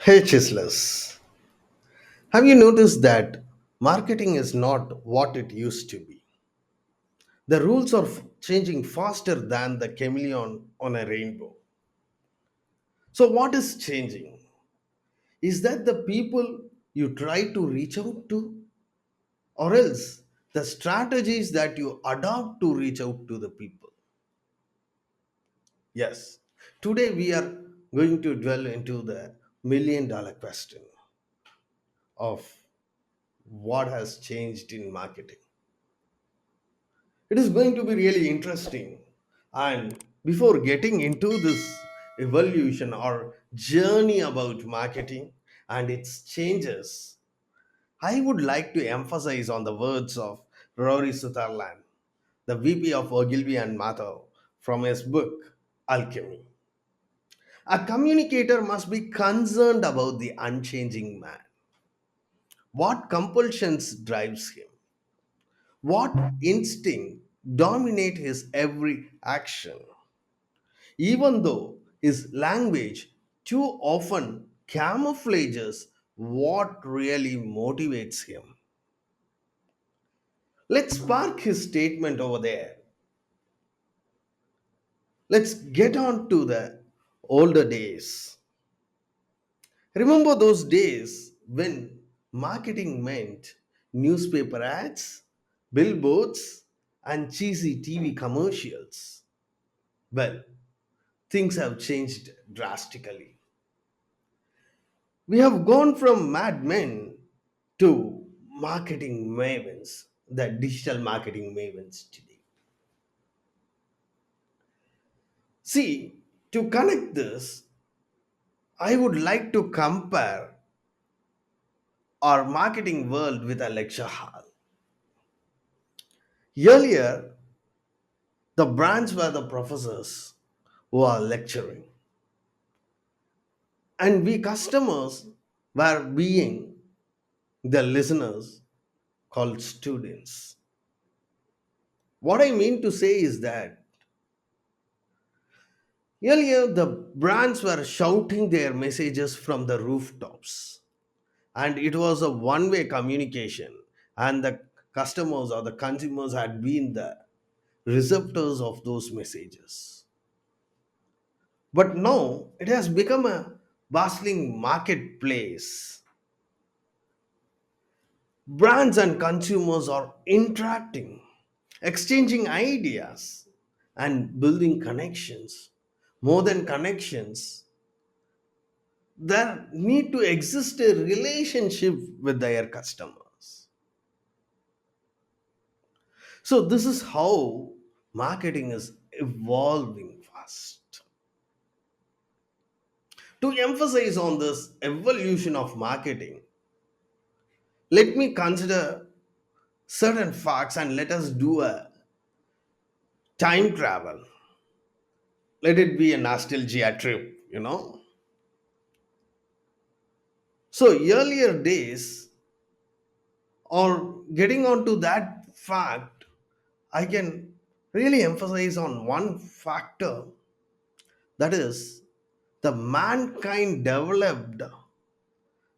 Hey Chislers, have you noticed that marketing is not what it used to be? The rules are changing faster than the chameleon on a rainbow. So, what is changing? Is that the people you try to reach out to, or else the strategies that you adopt to reach out to the people? Yes, today we are going to dwell into the $1 million question of what has changed in marketing. It is going to be really interesting. And before getting into this evolution or journey about marketing and its changes, I would like to emphasize on the words of Rory Sutherland, the VP of Ogilvy and Mather, from his book Alchemy. A communicator must be concerned about the unchanging man. What compulsions drives him? What instinct dominate his every action? Even though his language too often camouflages what really motivates him. Let's park his statement over there. Let's get on to the older days. Remember those days when marketing meant newspaper ads, billboards, and cheesy TV commercials? Well, things have changed drastically. We have gone from madmen to marketing mavens, the digital marketing mavens today. See, to connect this, I would like to compare our marketing world with a lecture hall. Earlier, the brands were the professors who are lecturing, and we customers were being the listeners called students. What I mean to say is that earlier, the brands were shouting their messages from the rooftops, and it was a one way communication, and the customers or the consumers had been the receptors of those messages. But now it has become a bustling marketplace. Brands and consumers are interacting, exchanging ideas, and building connections. More than connections, there need to exist a relationship with their customers. So this is how marketing is evolving fast. To emphasize on this evolution of marketing, let me consider certain facts and let us do a time travel. Let it be a nostalgia trip. So earlier days, or getting on to that fact, I can really emphasize on one factor, that is the mankind developed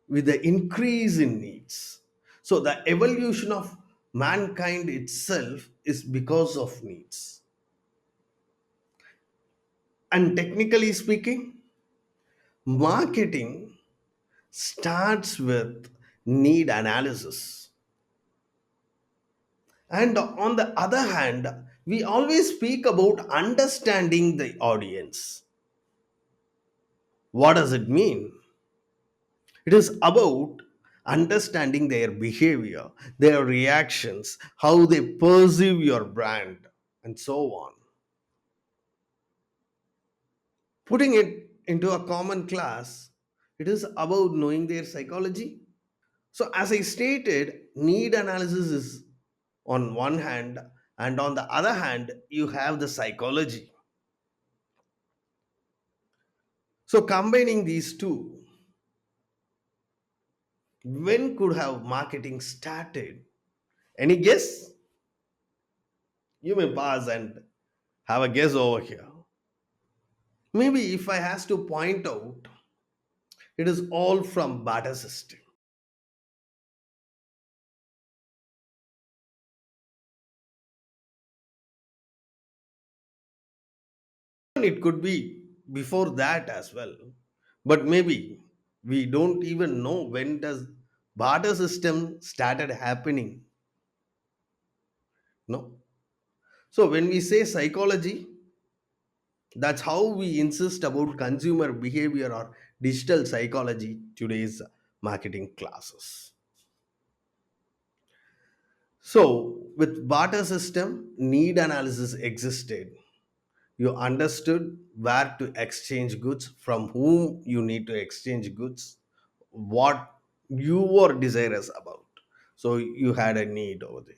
with the increase in needs. So the evolution of mankind itself is because of needs. And technically speaking, marketing starts with need analysis. And on the other hand, we always speak about understanding the audience. What does it mean? It is about understanding their behavior, their reactions, how they perceive your brand, and so on. Putting it into a common class, it is about knowing their psychology. So, as I stated, need analysis is on one hand, and on the other hand, you have the psychology. So, combining these two, when could have marketing started? Any guess? You may pause and have a guess over here. Maybe if I has to point out, It is all from barter system. And it could be before that as well. But maybe we don't even know when does barter system started happening. No. So when we say psychology, that's how we insist about consumer behavior or digital psychology today's marketing classes. So with barter system, need analysis existed. You understood where to exchange goods, from whom you need to exchange goods, what you were desirous about. So you had a need over there.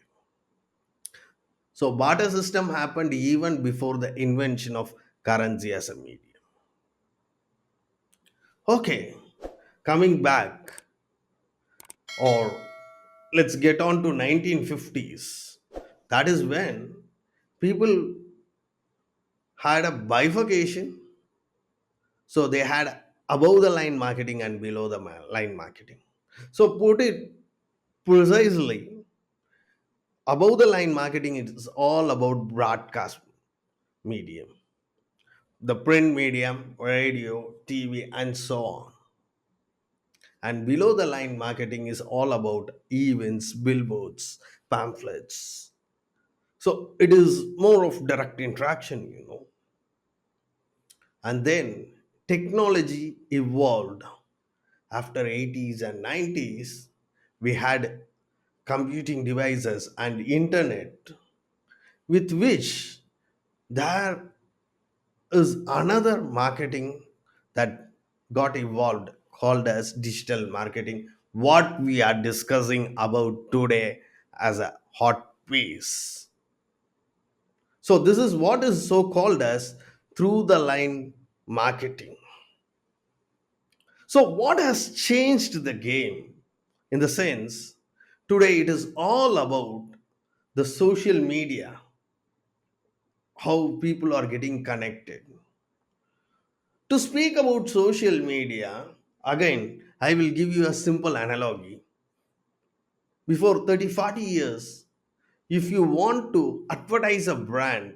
So barter system happened even before the invention of currency as a medium. Okay, coming back, or let's get on to 1950s. That is when people had a bifurcation. So they had above the line marketing and below the line marketing. So put it precisely, above the line marketing is all about broadcast medium, the print medium, radio, TV, and so on. And below the line marketing is all about events, billboards, pamphlets. So it is more of direct interaction. And then technology evolved. After 80s and 90s, we had computing devices and internet, with which there is another marketing that got evolved called as digital marketing, what we are discussing about today as a hot piece. So this is what is so called as through the line marketing. So what has changed the game? In the sense, today it is all about the social media, how people are getting connected. To speak about social media, again, I will give you a simple analogy. Before 30, 40 years, if you want to advertise a brand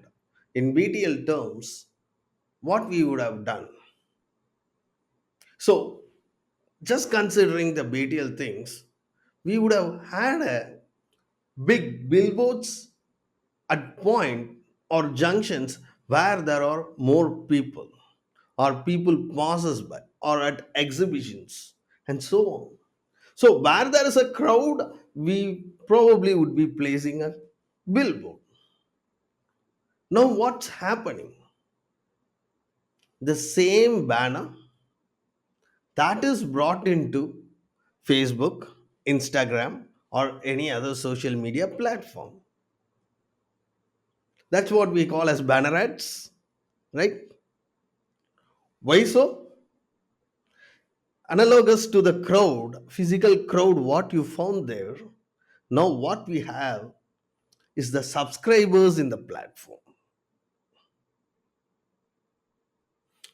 in BTL terms, what we would have done. So, just considering the BTL things, we would have had a big billboards at point or junctions where there are more people, or people passes by, or at exhibitions, and so on. So where there is a crowd, we probably would be placing a billboard. Now what's happening? The same banner that is brought into Facebook, Instagram, or any other social media platform. That's what we call as banner ads, right? Why so? Analogous to the crowd, physical crowd, what you found there, now what we have is the subscribers in the platform.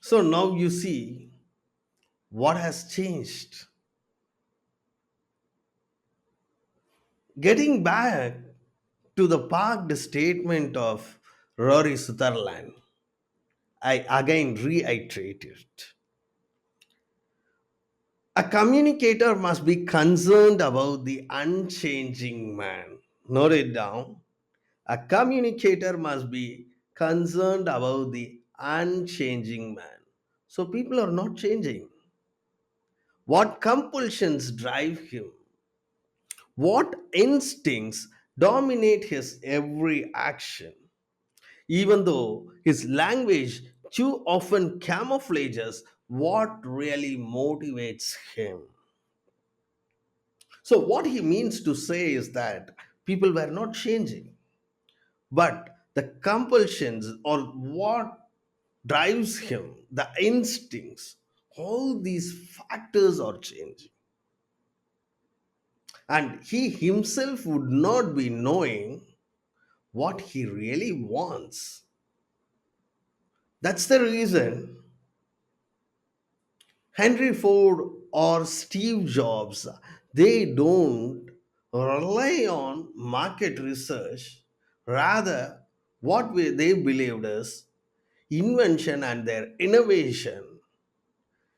So now you see what has changed. Getting back to the parked statement of Rory Sutherland, I again reiterate it. A communicator must be concerned about the unchanging man. Note it down. A communicator must be concerned about the unchanging man. So people are not changing. What compulsions drive him? What instincts dominate his every action? Even though his language too often camouflages what really motivates him. So, what he means to say is that people were not changing, but the compulsions or what drives him, the instincts, all these factors are changing. And he himself would not be knowing what he really wants. That's the reason Henry Ford or Steve Jobs, they don't rely on market research. Rather, they believed is invention and their innovation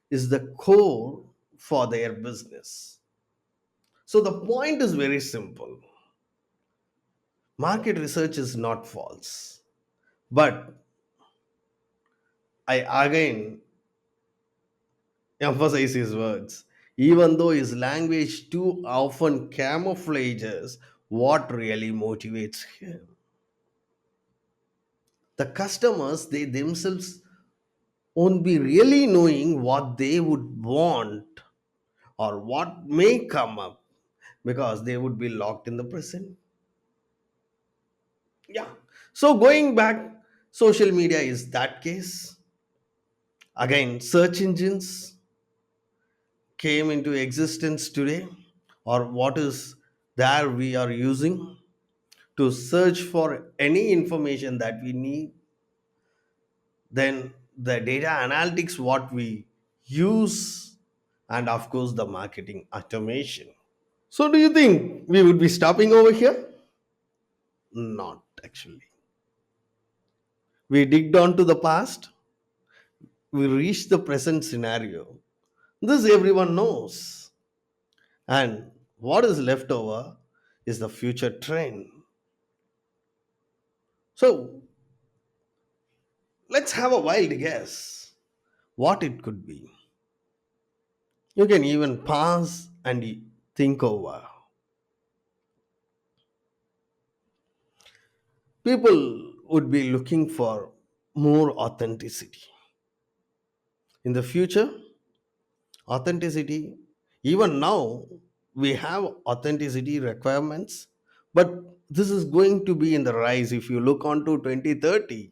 is the core for their business. So the point is very simple. Market research is not false. But I again emphasize his words. Even though his language too often camouflages what really motivates him. The customers, they themselves won't be really knowing what they would want or what may come up because they would be locked in the present. Yeah. So going back, social media is that case. Again, search engines came into existence today, or what is there we are using to search for any information that we need. Then the data analytics, what we use, and of course, the marketing automation. So, do you think we would be stopping over here? Not actually. We digged on to the past, we reached the present scenario. This everyone knows. And what is left over is the future trend. So, let's have a wild guess what it could be. You can even pause and think over. People would be looking for more authenticity. In the future, authenticity, even now, we have authenticity requirements, but this is going to be in the rise. If you look on to 2030,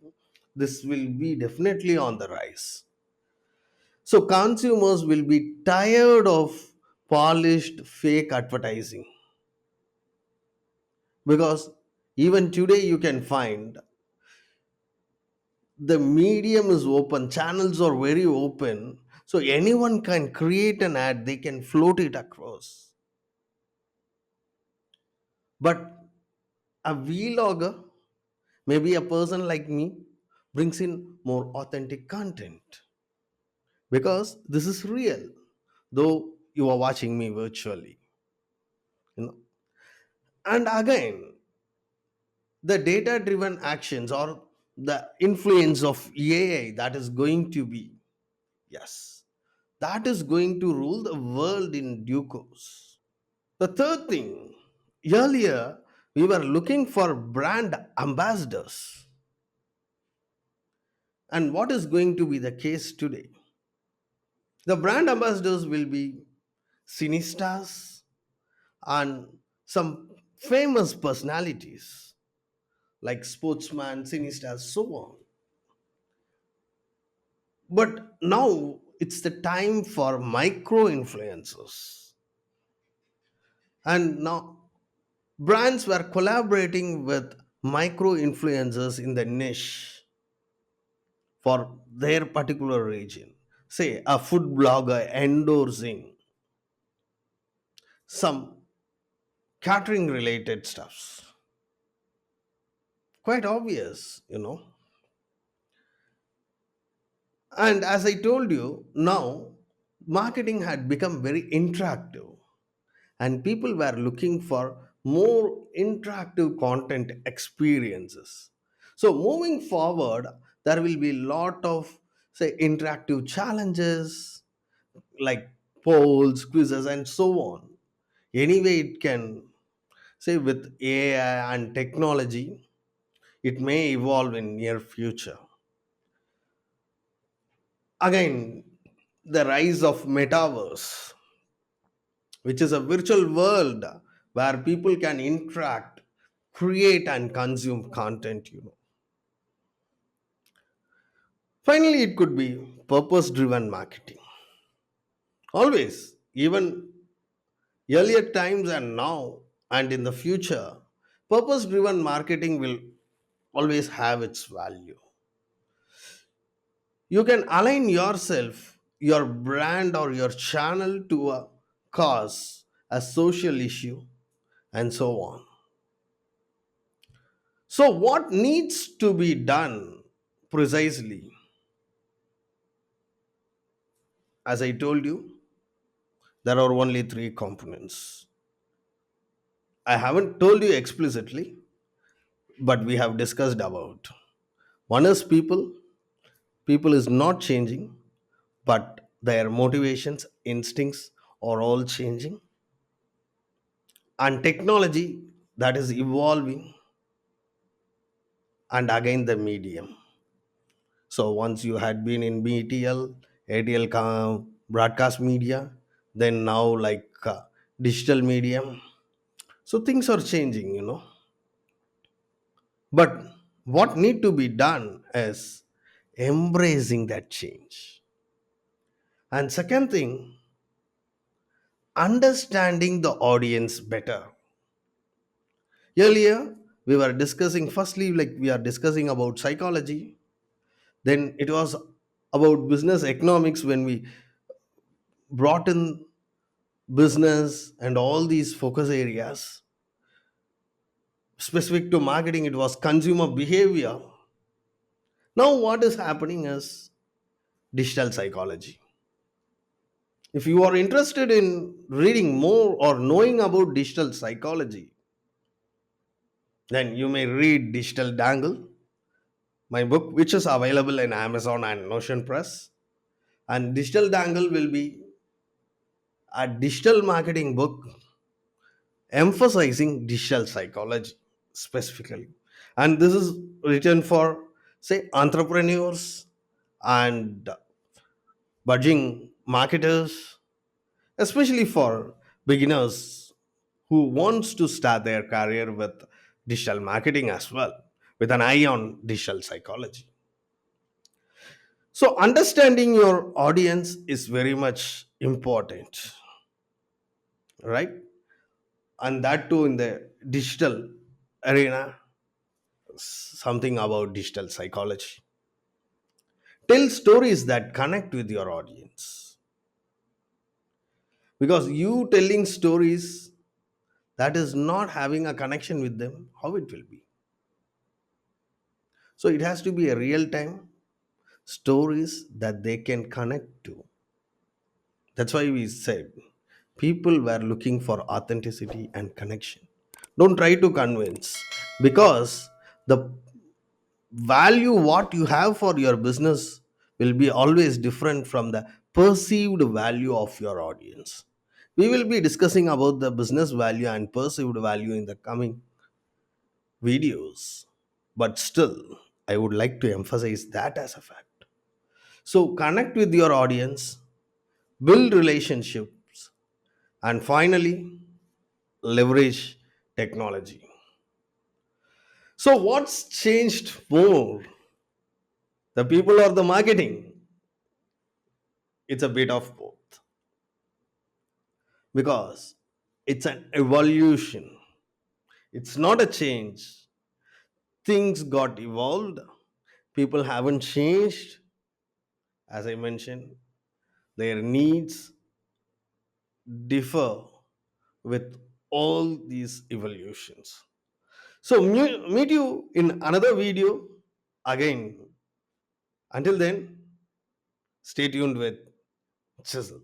this will be definitely on the rise. So, consumers will be tired of polished fake advertising because even today you can find the medium is open, channels are very open, so anyone can create an ad, they can float it across. But a vlogger, maybe a person like me, brings in more authentic content because this is real, though you are watching me virtually, you know. And again, the data driven actions or the influence of AI that is going to be, yes, that is going to rule the world in due course. The third thing, earlier we were looking for brand ambassadors. And what is going to be the case today? The brand ambassadors will be cinestars and some famous personalities like sportsman, cinestars, so on. But now it's the time for micro influencers. And now brands were collaborating with micro influencers in the niche for their particular region. Say a food blogger endorsing some catering related stuffs. Quite obvious, you know. And as I told you, now marketing had become very interactive and people were looking for more interactive content experiences. So moving forward, there will be a lot of say interactive challenges like polls, quizzes, and so on. Anyway, it can say with AI and technology, it may evolve in near future. Again, the rise of metaverse, which is a virtual world where people can interact, create, and consume content, you know. Finally, it could be purpose driven marketing. Always, even earlier times and now and in the future, purpose driven marketing will always have its value. You can align yourself your brand or your channel to a cause, a social issue, and so on. So, what needs to be done precisely? As I told you, there are only three components. I haven't told you explicitly, but we have discussed about. One is people. People is not changing, but their motivations, instincts are all changing. And technology that is evolving, and again the medium. So once you had been in BTL, ATL broadcast media, then now like digital medium. So things are changing. But what need to be done is embracing that change. And second thing, understanding the audience better. Earlier, we were discussing, firstly, like we are discussing about psychology, then it was about business economics when we brought in business and all these focus areas. Specific to marketing, it was consumer behavior. Now, what is happening is digital psychology. If you are interested in reading more or knowing about digital psychology, then you may read Digital Dangle, my book, which is available in Amazon and Notion Press. And Digital Dangle will be a digital marketing book emphasizing digital psychology specifically. And this is written for, say, entrepreneurs and budding marketers, especially for beginners who wants to start their career with digital marketing as well, with an eye on digital psychology. So understanding your audience is very much important, right? And that too in the digital arena, something about digital psychology. Tell stories that connect with your audience, because you telling stories that is not having a connection with them, how it will be? So it has to be a real time stories that they can connect to. That's why we said people were looking for authenticity and connection. Don't try to convince, because the value what you have for your business will be always different from the perceived value of your audience. We will be discussing about the business value and perceived value in the coming videos, but still I would like to emphasize that as a fact. So connect with your audience, build relationships, and finally leverage technology. So what's changed more, the people or the marketing? It's a bit of both, because it's an evolution, it's not a change. Things got evolved, people haven't changed. As I mentioned, their needs differ with all these evolutions. So meet you in another video again. Until then, stay tuned with Chisel.